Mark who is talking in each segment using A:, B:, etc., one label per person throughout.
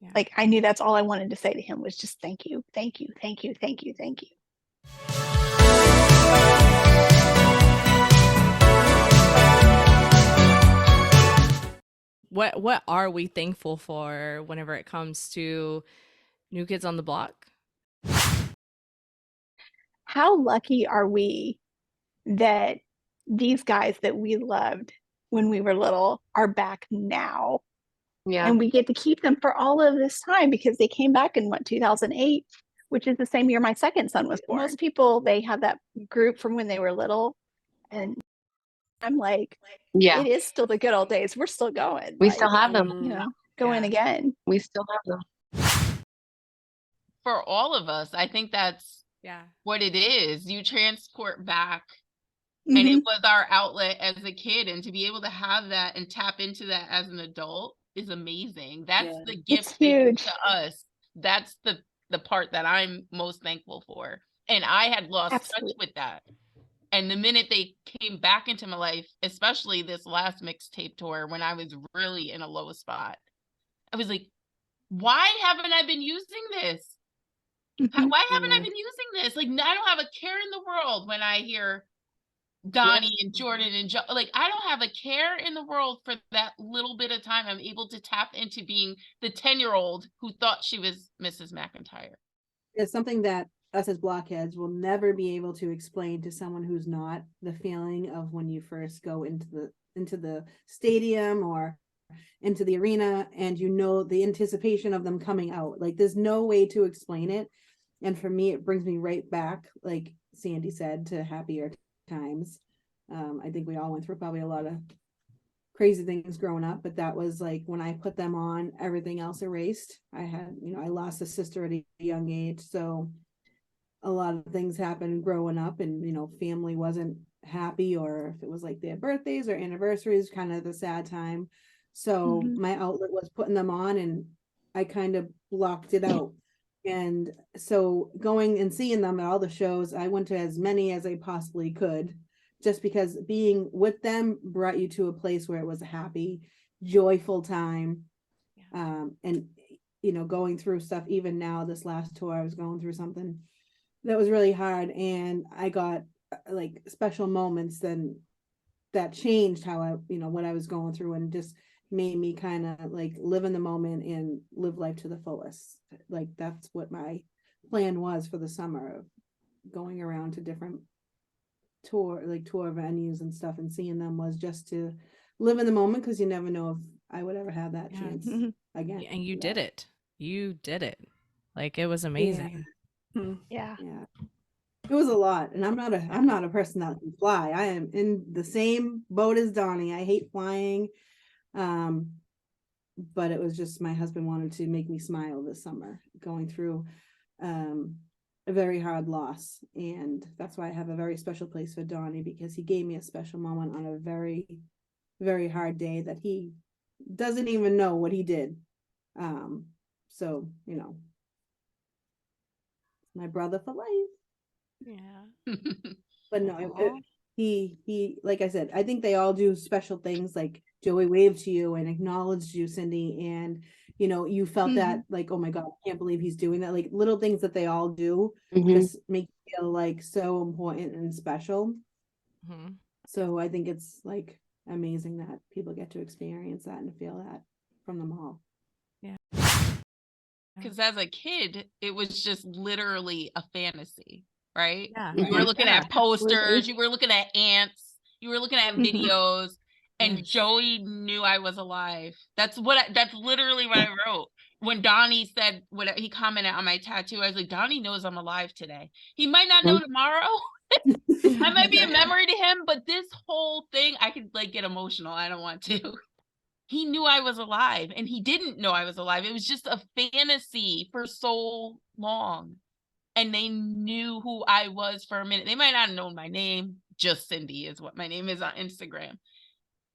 A: Yeah.
B: Like, I knew that's all I wanted to say to him was just thank you, thank you, thank you, thank you, thank you.
A: What are we thankful for whenever it comes to New Kids on the Block?
B: How lucky are we that these guys that we loved when we were little are back now?
C: Yeah.
B: And we get to keep them for all of this time because they came back in 2008, which is the same year my second son was born. Most people, they have that group from when they were little. And I'm like,
C: Yeah.
B: it is still the good old days. We're still going.
C: We
B: Like,
C: still have them.
B: you know, going again.
C: We still have them.
D: For all of us, I think that's
A: Yeah.
D: what it is. You transport back,
B: Mhm.
D: and it was our outlet as a kid, and to be able to have that and tap into that as an adult is amazing. That's the gift
B: It's
D: they give
B: huge.
D: to us. That's the part that I'm most thankful for. And I had lost
B: Absolutely.
D: touch with that. And the minute they came back into my life, especially this last mixtape tour when I was really in a low spot, I was like, why haven't I been using this?
B: Mhm.
D: Why haven't I been using this? Like, I don't have a care in the world when I hear Donnie and Jordan and Joe. Like, I don't have a care in the world for that little bit of time I'm able to tap into being the 10-year-old who thought she was Mrs. McIntyre.
E: It's something that us as blockheads will never be able to explain to someone who's not, the feeling of when you first go into the stadium or into the arena and you know the anticipation of them coming out. Like, there's no way to explain it. And for me, it brings me right back, like Sandy said, to happier times. I think we all went through probably a lot of crazy things growing up, but that was like when I put them on, everything else erased. I had, I lost a sister at a young age, so a lot of things happened growing up, and family wasn't happy, or if it was like their birthdays or anniversaries, kind of the sad time. So
B: Mhm.
E: my outlet was putting them on, and I kind of blocked it out. And so going and seeing them at all the shows, I went to as many as I possibly could, just because being with them brought you to a place where it was a happy, joyful time. And going through stuff, even now, this last tour, I was going through something that was really hard, and I got like special moments then that changed how I, what I was going through, and just made me kind of like live in the moment and live life to the fullest. Like, that's what my plan was for the summer, of going around to different tour venues and stuff and seeing them, was just to live in the moment, because you never know if I would ever have that chance again.
A: And you did it. You did it. Like, it was
E: Yeah.
A: amazing.
B: Yeah.
E: Yeah. It was a lot, and I'm not a person that can fly. I am in the same boat as Donnie. I hate flying. But it was just, my husband wanted to make me smile this summer, going through a very hard loss. And that's why I have a very special place for Donnie, because he gave me a special moment on a very, very hard day that he doesn't even know what he did. So, my brother for life.
A: Yeah.
E: But no, he, like I said, I think they all do special things. Like, Joey waved to you and acknowledged you, Cindy, and you felt that, like, oh my God, I can't believe he's doing that. Like, little things that they all do just make you feel like so important and special. So I think it's like amazing that people get to experience that and feel that from them all.
A: Yeah.
D: Because as a kid, it was just literally a fantasy, right?
A: Yeah.
D: You were looking at posters,
E: absolutely.
D: you were looking at ants, you were looking at videos, and
A: Yes.
D: Joey knew I was alive. That's literally what I wrote. When Donnie said, what he commented on my tattoo, I was like, Donnie knows I'm alive today. He might not know tomorrow. I might be a memory to him, but this whole thing, I could like get emotional. I don't want to. He knew I was alive, and he didn't know I was alive. It was just a fantasy for so long. And they knew who I was for a minute. They might not have known my name. Just Cindy is what my name is on Instagram.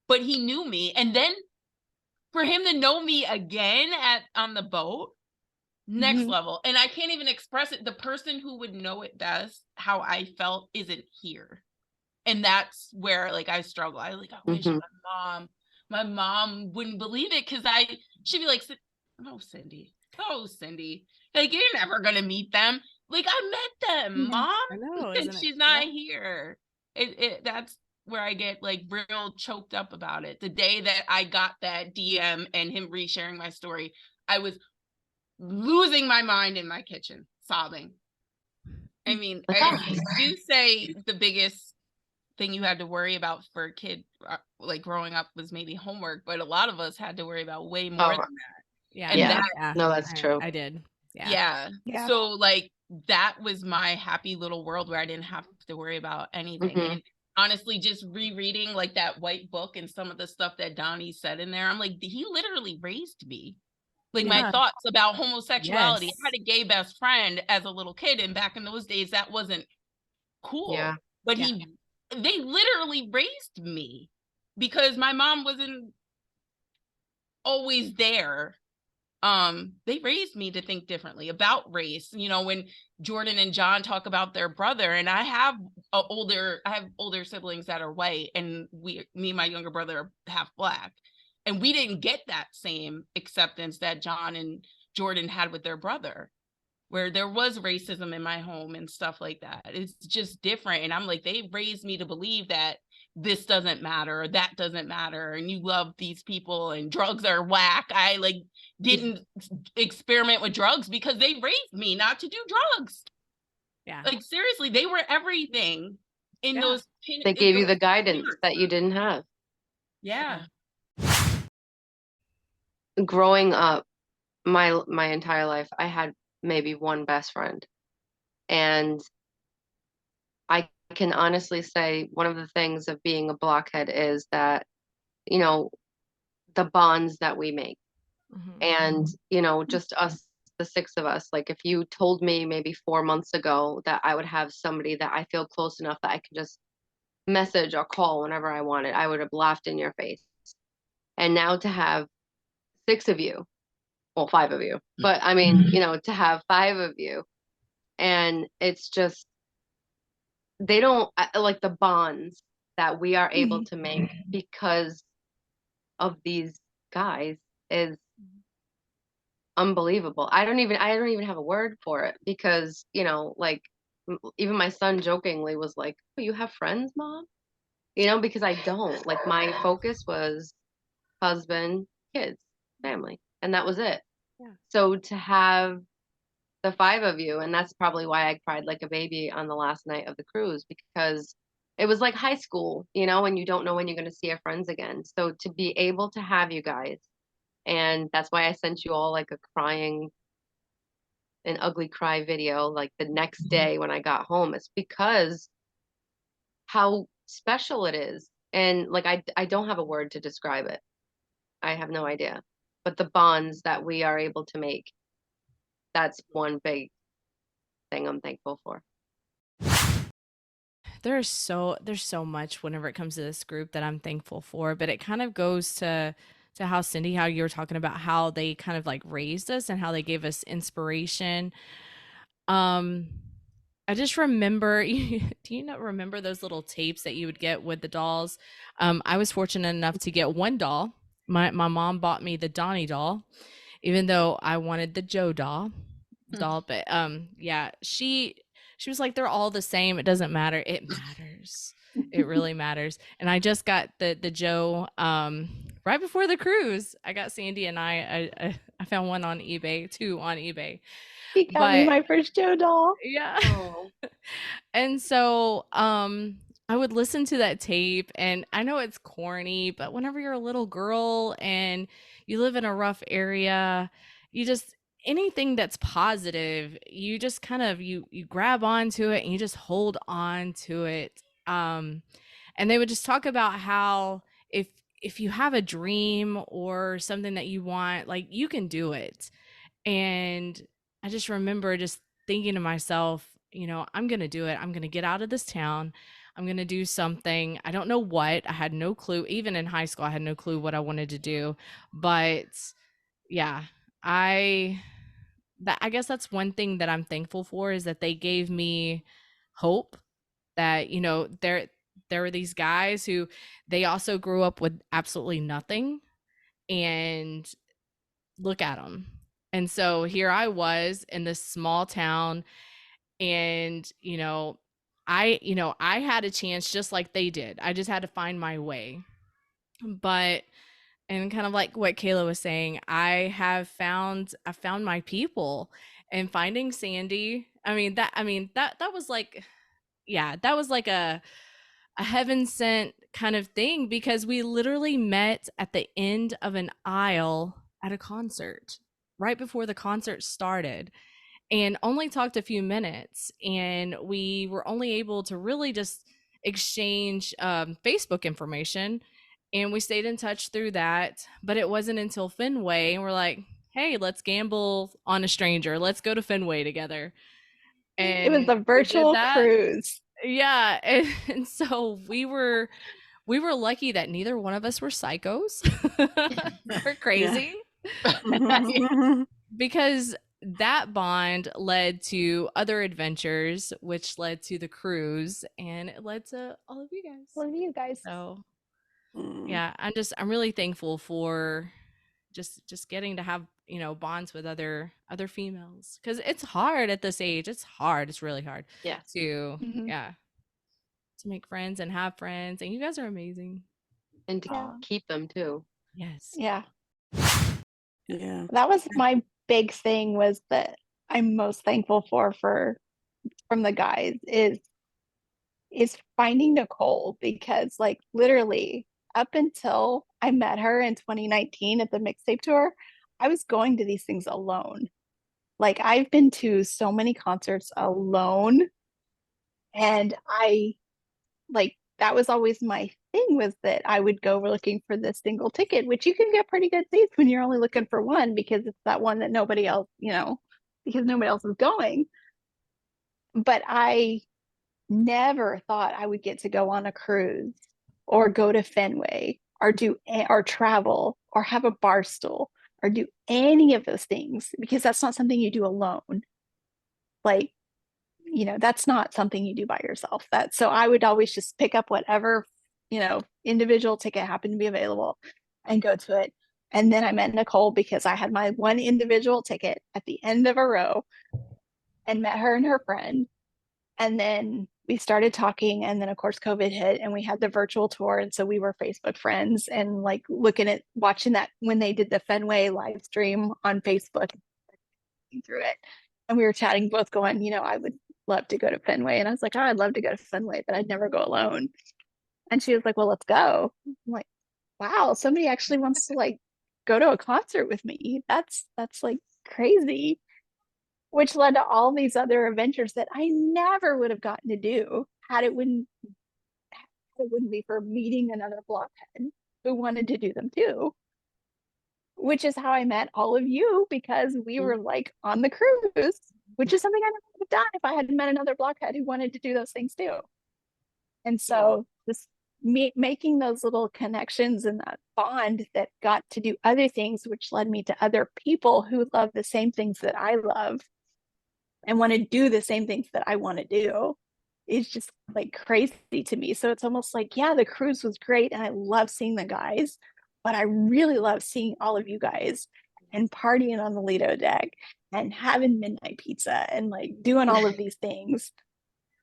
D: But he knew me. And then for him to know me again on the boat, next level. And I can't even express it. The person who would know it best, how I felt, isn't here. And that's where like I struggle. I wish my mom wouldn't believe it, because she'd be like, no, Cindy, Oh, Cindy, like you're never gonna meet them. Like I met them,
B: Yeah.
D: Mom,
A: I know,
D: and
A: isn't it?
D: she's not
A: Yeah.
D: here. That's where I get like real choked up about it. The day that I got that DM and him resharing my story, I was losing my mind in my kitchen, sobbing. I mean, you say the biggest thing you had to worry about for a kid like growing up was maybe homework, but a lot of us had to worry about way more
C: Oh,
D: than
A: Yeah.
D: and
C: yeah.
D: that
C: No, that's true.
A: I did. Yeah.
D: yeah.
B: Yeah.
D: So like that was my happy little world where I didn't have to worry about anything.
C: Mhm.
D: And honestly, just rereading like that white book and some of the stuff that Donnie said in there, I'm like, he literally raised me. Like my
A: Yeah.
D: thoughts about homosexuality.
A: Yes.
D: I had a gay best friend as a little kid, and back in those days, that wasn't cool.
C: Yeah.
D: But
A: Yeah.
D: they literally raised me because my mom wasn't always there. They raised me to think differently about race. You know, when Jordan and John talk about their brother, and I have older siblings that are white, and me and my younger brother are half black, and we didn't get that same acceptance that John and Jordan had with their brother, where there was racism in my home and stuff like that. It's just different. And I'm like, they raised me to believe that this doesn't matter, or that doesn't matter, and you love these people and drugs are whack. I like didn't experiment with drugs because they raised me not to do drugs.
A: Yeah.
D: Like seriously, they were everything in
A: Yeah.
D: those
C: They gave you the
D: those
C: guidance
D: years.
C: that you didn't have.
D: Yeah.
C: Growing up, my entire life, I had maybe one best friend. And I can honestly say one of the things of being a blockhead is that, you know, the bonds that we make.
A: Mhm.
C: And, you know, just us, the six of us, like if you told me maybe 4 months ago that I would have somebody that I feel close enough that I could just message or call whenever I wanted, I would have laughed in your face. And now to have six of you, well, five of you, but I mean, you know, to have five of you, and it's just, they don't like the bonds that we are able to make because of these guys is unbelievable. I don't even have a word for it because, you know, like even my son jokingly was like, "Oh, you have friends, Mom?" You know, because I don't. Like my focus was husband, kids, family, and that was it.
A: Yeah.
C: So to have the five of you, and that's probably why I cried like a baby on the last night of the cruise, because it was like high school, you know, and you don't know when you're going to see your friends again. So to be able to have you guys, and that's why I sent you all like a crying, an ugly cry video like the next day when I got home. It's because how special it is. And like I don't have a word to describe it. I have no idea. But the bonds that we are able to make, that's one big thing I'm thankful for.
A: There's so much whenever it comes to this group that I'm thankful for, but it kind of goes to how Cindy, how you were talking about how they kind of like raised us and how they gave us inspiration. Um, I just remember, do you not remember those little tapes that you would get with the dolls? I was fortunate enough to get one doll. My mom bought me the Donnie doll, even though I wanted the Joe doll. But yeah, she was like, they're all the same. It doesn't matter. It matters. It really matters. And I just got the Joe right before the cruise. I got Sandy and I found one on eBay, two on eBay.
B: He got me
A: But
B: my first Joe doll.
A: yeah.
C: Oh.
A: And so I would listen to that tape, and I know it's corny, but whenever you're a little girl and you live in a rough area, you just, anything that's positive, you just kind of you grab onto it and you just hold on to it. And they would just talk about how if you have a dream or something that you want, like you can do it. And I just remember just thinking to myself, you know, I'm going to do it. I'm going to get out of this town. I'm going to do something. I don't know what. I had no clue. Even in high school, I had no clue what I wanted to do. But yeah, I guess that's one thing that I'm thankful for, is that they gave me hope that, you know, there were these guys who, they also grew up with absolutely nothing, and look at them, And so here I was in this small town, and I had a chance just like they did. I just had to find my way. But and kind of like what Kayla was saying, I found my people, and finding Sandy. That was like, yeah, that was like a heaven sent kind of thing, because we literally met at the end of an aisle at a concert right before the concert started, and only talked a few minutes, and we were only able to really just exchange Facebook information, and we stayed in touch through that. But it wasn't until Fenway, and we're like, hey, let's gamble on a stranger, let's go to Fenway together.
B: It was
A: And
B: a
A: we did
B: virtual
A: that.
B: cruise.
A: Yeah. And so we were lucky that neither one of us were psychos or crazy. Because that bond led to other adventures, which led to the cruise, and it led to all of you guys.
B: Love you guys.
A: So yeah, I'm really thankful for just getting to have, bonds with other females, because it's hard at this age. It's really hard.
C: Yeah.
A: To
B: Mhm.
A: yeah, to make friends and have friends, and you guys are amazing.
C: And to keep them too.
A: Yes.
B: Yeah.
E: Yeah.
B: That was my big thing, was that I'm most thankful for from the guys is finding Nicole, because like literally up until I met her in 2019 at the mixtape tour, I was going to these things alone. Like I've been to so many concerts alone, and I like that was always my thing, was that I would go looking for the single ticket, which you can get pretty good seats when you're only looking for one, because it's that one that nobody else, because nobody else is going. But I never thought I would get to go on a cruise or go to Fenway or or travel or have a bar stool or do any of those things, because that's not something you do alone. Like, that's not something you do by yourself. So I would always just pick up whatever, individual ticket happened to be available and go to it. And then I met Nicole because I had my one individual ticket at the end of a row, and met her and her friend. And then we started talking, and then of course COVID hit, and we had the virtual tour, and so we were Facebook friends, and like watching that when they did the Fenway live stream on Facebook through it, and we were chatting, both going, I would love to go to Fenway. And I was like, oh, I'd love to go to Fenway, but I'd never go alone. And she was like, well, let's go. I'm like, wow, somebody actually wants to like go to a concert with me. That's like crazy. Which led to all these other adventures that I never would have gotten to do had it wouldn't be for meeting another blockhead who wanted to do them too. Which is how I met all of you, because we were like on the cruise, which is something I never would have done if I had met another blockhead who wanted to do those things too. And so this making those little connections and that bond that got to do other things, which led me to other people who love the same things that I love and want to do the same things that I want to do, is just like crazy to me. So it's almost like, yeah, the cruise was great and I love seeing the guys, but I really love seeing all of you guys and partying on the Lido deck and having midnight pizza and like doing all of these things.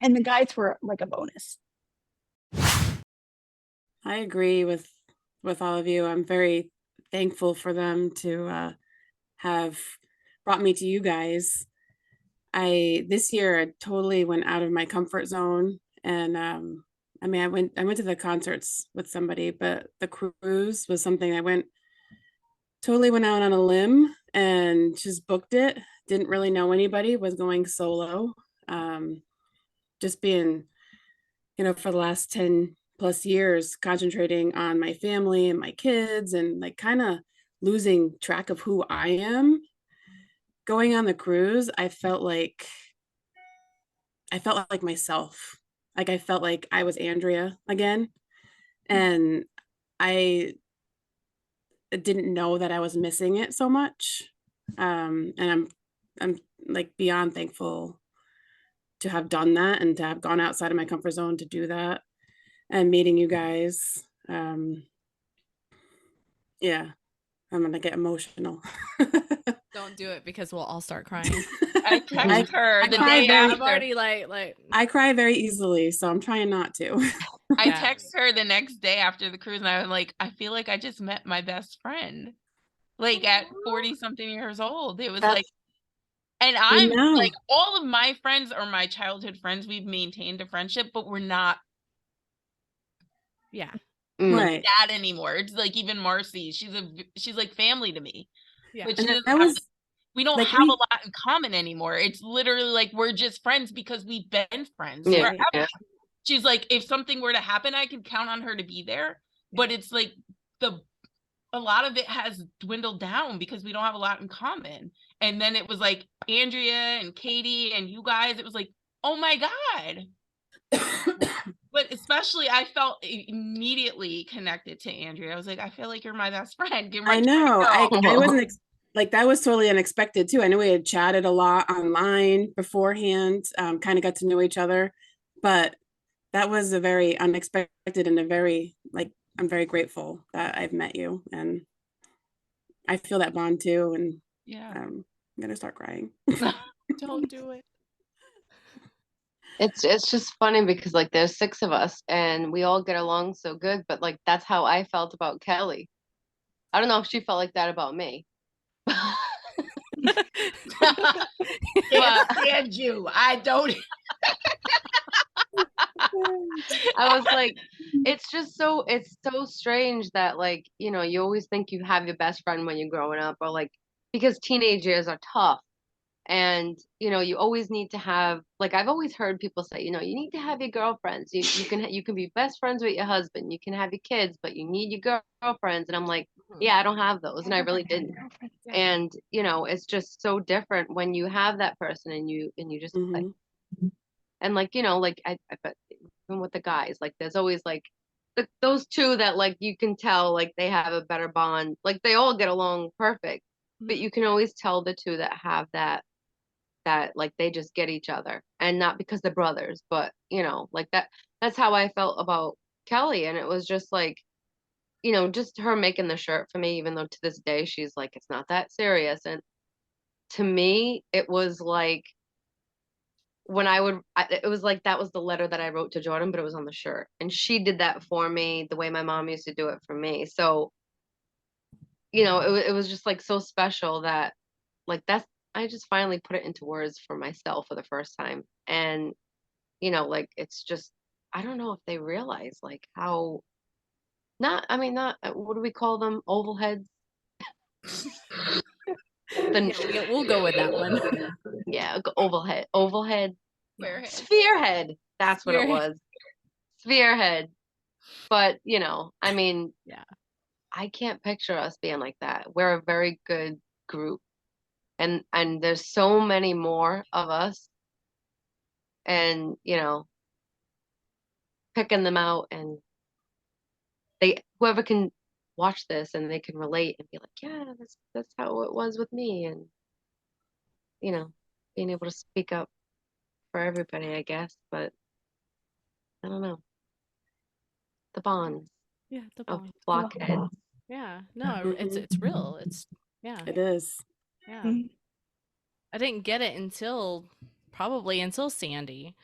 B: And the guys were like a bonus.
F: I agree with all of you. I'm very thankful for them to have brought me to you guys. This year I totally went out of my comfort zone, and I went to the concerts with somebody, but the cruise was something I totally went out on a limb and just booked it. Didn't really know anybody, was going solo. Just being, for the last 10 plus years, concentrating on my family and my kids, and like kind of losing track of who I am. Going on the cruise, I felt like myself. Like I felt like I was Andrea again. And I didn't know that I was missing it so much. And I'm like beyond thankful to have done that and to have gone outside of my comfort zone to do that and meeting you guys. Yeah, I'm gonna get emotional.
A: Don't do it because we'll all start crying.
D: I text her the
F: cry
D: day
F: very-
A: I'm
D: after.
A: already like
F: I cry very easily, so I'm trying not to.
D: I
A: Yeah.
D: text her the next day after the cruise, and I was like, I feel like I just met my best friend. Like at 40 something years old. It was like, and I'm
F: know.
D: like, all of my friends are my childhood friends. We've maintained a friendship, but we're not
A: yeah.
F: Right.
D: that anymore. It's like even Marcy, she's like family to me.
A: Yeah.
D: But she
F: And
D: doesn't
F: that
D: have,
F: was
D: we don't
F: like
D: have a lot in common anymore. It's literally like we're just friends because we've been friends
C: Yeah.
D: forever.
C: Yeah.
D: She's like, if something were to happen, I could count on her to be there. But it's like a lot of it has dwindled down because we don't have a lot in common. And then it was like Andrea and Katie and you guys, it was like, oh my God. But especially I felt immediately connected to Andrea. I was like, I feel like you're my best friend. You're my
F: I know. I
C: girl.
F: wasn't like that was totally unexpected too. I know we had chatted a lot online beforehand, kind of got to know each other, but that was a very unexpected and a very like I'm very grateful that I've met you, and I feel that bond too. And
D: yeah.
F: I'm gonna start crying.
A: Don't do it.
C: It's just funny because like there's 6 of us and we all get along so good, but like that's how I felt about Kelly. I don't know if she felt like that about me.
D: Can't stand you. I don't.
C: I was like, it's so strange that like, you always think you have your best friend when you're growing up, or like because teenage years are tough. And you always need to have, like, I've always heard people say, you need to have your girlfriends. You can be best friends with your husband, you can have your kids, but you need your girlfriends. And I'm like, yeah, I don't have those, and I really didn't. And it's just so different when you have that person and you just like, and like like I bet even with the guys, like there's always like those two that like you can tell like they have a better bond, like they all get along perfect, but you can always tell the two that have that like they just get each other, and not because they're brothers, but like that's how I felt about Kelly. And it was just like just her making the shirt for me, even though to this day she's like, it's not that serious. And to me it was like when it was like that was the letter that I wrote to Jordan, but it was on the shirt, and she did that for me the way my mom used to do it for me. So it was just like so special that like that's I just finally put it into words for myself for the first time. And like it's just, I don't know if they realize like how not what do we call them, oval heads.
A: Yeah, we'll go with that one.
C: Yeah, oval head,
D: Spearhead.
C: sphere head, that's what it
A: Spearhead.
C: was, sphere head. But I mean,
A: Yeah.
C: I can't picture us being like that. We're a very good group, and there's so many more of us, and picking them out, and whoever can watch this and they can relate and be like, yeah, that's how it was with me. And being able to speak up for everybody, I guess. But I don't know, the bonds
A: Yeah, the
C: of
A: bond.
C: Blockhead.
A: Yeah. No, it's real. It's yeah.
F: It is.
A: Yeah.
B: Mhm.
A: I didn't get it until Sandy.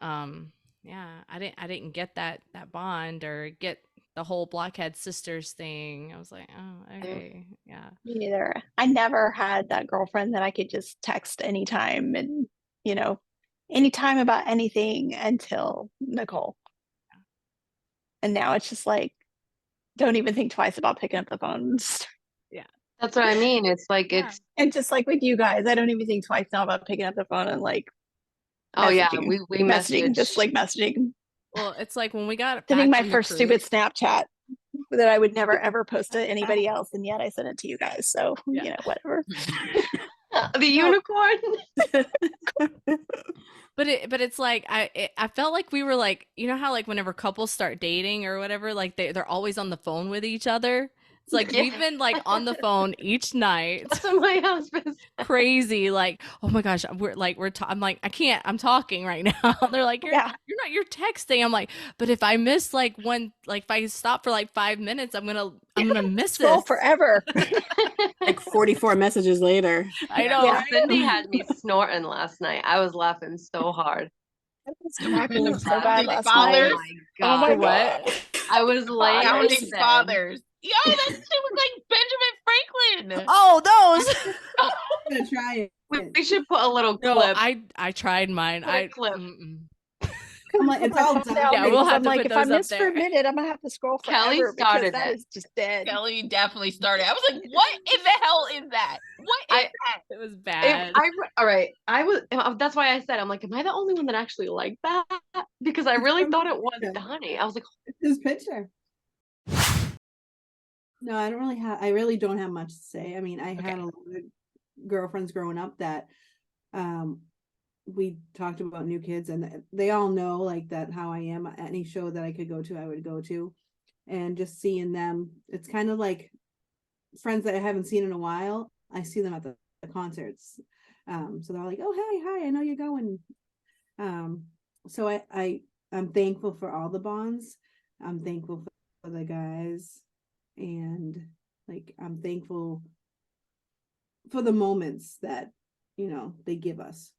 A: Yeah, I didn't get that bond or get the whole Blockhead sisters thing. I was like, oh, okay. Yeah.
B: Me neither. I never had that girlfriend that I could just text anytime and, anytime about anything until Nicole. And now it's just like, don't even think twice about picking up the phone.
C: That's what I mean. It's like
A: Yeah.
B: And just like with you guys, I don't even think twice now about picking up the phone and like
C: oh yeah,
B: messaging,
C: we messaged.
B: just like messaging,
A: Well, it's like when we got
B: sending
A: back
B: my
A: from the
B: first stupid
A: cruise.
B: Snapchat that I would never ever post to anybody else, and yet I sent it to you guys. So
A: Yeah.
B: whatever.
C: The unicorn.
A: But it's like I felt like we were like, you know how like whenever couples start dating or whatever, like they're always on the phone with each other. It's like we've been like on the phone each night.
C: That's what my husband said.
A: Crazy, like, oh my gosh, I'm like, I can't, I'm talking right now. They're like, you're texting. I'm like, but if I miss like if I stop for like 5 minutes, I'm gonna miss
B: Scroll
A: this
B: forever.
F: Like 44 messages later.
A: I know.
B: Yeah.
A: Right?
C: Cindy had me snorting last night. I was laughing so hard.
B: I was cracking up so bad
D: Founding
B: last
D: fathers.
B: night.
C: Oh
B: Oh my
A: What?
B: god.
C: I was laying in
D: Founding
C: bed.
D: fathers. Yo, that shit was like Benjamin Franklin.
A: Oh, those.
E: I'm gonna try it.
C: We should put a little
A: No,
C: clip.
A: I tried mine.
C: Put a clip.
E: I'm like, it's all done.
A: Yeah, we'll have
B: I'm
A: to
B: like,
A: put
B: if I
A: those up
B: miss for
A: there.
B: a minute, I'm gonna have to scroll
C: Kelly
B: forever because
C: started
B: that
C: it.
B: is just dead.
D: Kelly definitely started. I was like, what in the hell is that? What is that?
A: It was bad.
C: All right. That's why I said, I'm like, am I the only one that actually liked that? Because I really thought it was Donnie. I was like,
E: It's his picture. No, I really don't have much to say. I mean, I had a lot of girlfriends growing up that we talked about new kids, and they all know like that how I am. Any show that I could go to, I would go to. And just seeing them, it's kind of like friends that I haven't seen in a while. I see them at the concerts. So they're like, oh, hey, hi, I know you're going. So I'm thankful for all the bonds. I'm thankful for the guys. And like, I'm thankful for the moments that, they give us.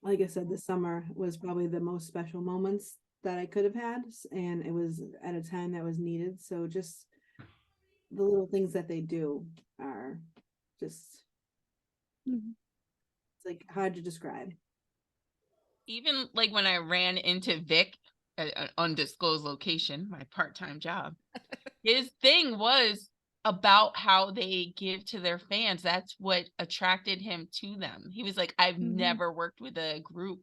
E: Like I said, this summer was probably the most special moments that I could have had. And it was at a time that was needed. So just the little things that they do are just, it's like hard to describe.
D: Even like when I ran into Vic at an undisclosed location, my part-time job, his thing was about how they give to their fans. That's what attracted him to them. He was like, I've never worked with a group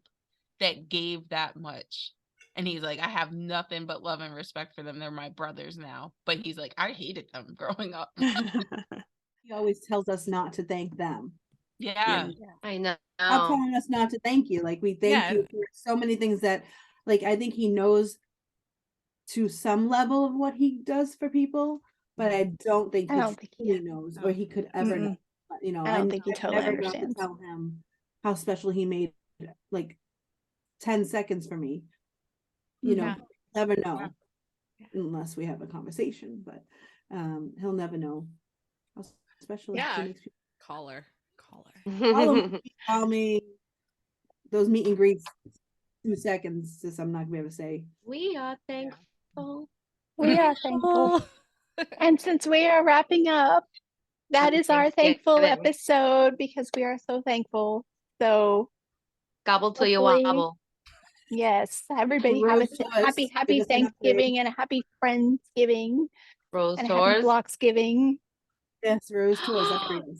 D: that gave that much. And he's like, I have nothing but love and respect for them. They're my brothers now. But he's like, I hated them growing up.
E: He always tells us not to thank them.
D: Yeah.
C: I know.
E: Stop telling us not to thank you. Like, we thank you for so many things that, like, I think he knows to some level of what he does for people, but I don't think he knows or he could ever know.
B: I don't think he totally understands.
E: Tell him how special he made like 10 seconds for me. Never know unless we have a conversation, but he'll never know how special he makes people.
A: Caller.
E: Call me. Those meet and greets, 2 seconds. Just I'm not gonna be able to say.
C: We are thankful.
B: We are thankful. And since we are wrapping up, that is our thankful episode because we are so thankful. So
C: gobble till you wobble.
B: Yes, everybody have a happy Thanksgiving and a happy Friendsgiving.
C: Rose
B: and
C: tours.
B: Happy Blocksgiving.
E: Yes, Rose tours.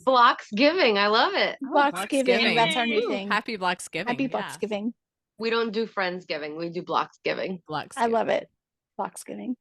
C: Blocksgiving. I love it.
B: Blocksgiving. That's our new thing.
A: Happy Blocksgiving.
B: Happy Blocksgiving.
C: We don't do Friendsgiving. We do Blocksgiving.
B: I love it. Blocksgiving.